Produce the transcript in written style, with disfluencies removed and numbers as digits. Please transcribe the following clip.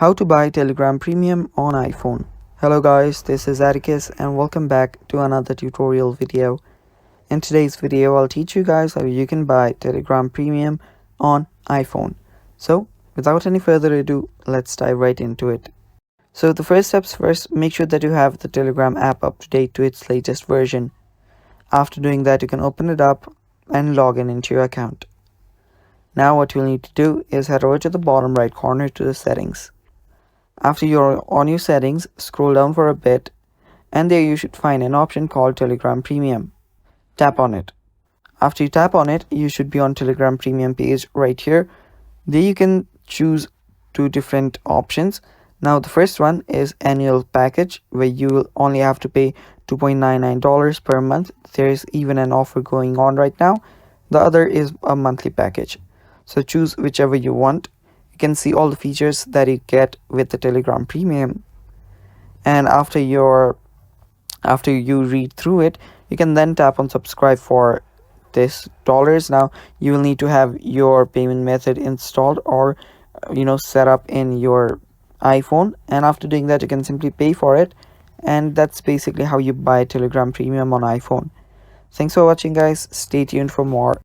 How to buy Telegram Premium on iPhone. Hello guys, this is Atticus and welcome back to another tutorial video. In today's video, I'll teach you guys how you can buy Telegram Premium on iPhone. So, without any further ado, let's dive right into it. So the first steps first, make sure that you have the Telegram app up to date to its latest version. After doing that, you can open it up and log in into your account. Now what you'll need to do is head over to the bottom right corner to the settings. After you're on your settings, scroll down for a bit and there you should find an option called Telegram Premium. Tap on it. After you tap on it, you should be on Telegram Premium page right here. There you can choose two different options. Now the first one is annual package, where you will only have to pay $2.99 per month. There is even an offer going on right now. The other is a monthly package. So choose whichever you want. You can see all the features that you get with the Telegram Premium. And after you read through it, you can then tap on subscribe for this dollars. Now you will need to have your payment method installed or set up in your iPhone, and after doing that you can simply pay for it, and that's basically how you buy Telegram Premium on iPhone. Thanks for watching guys, stay tuned for more.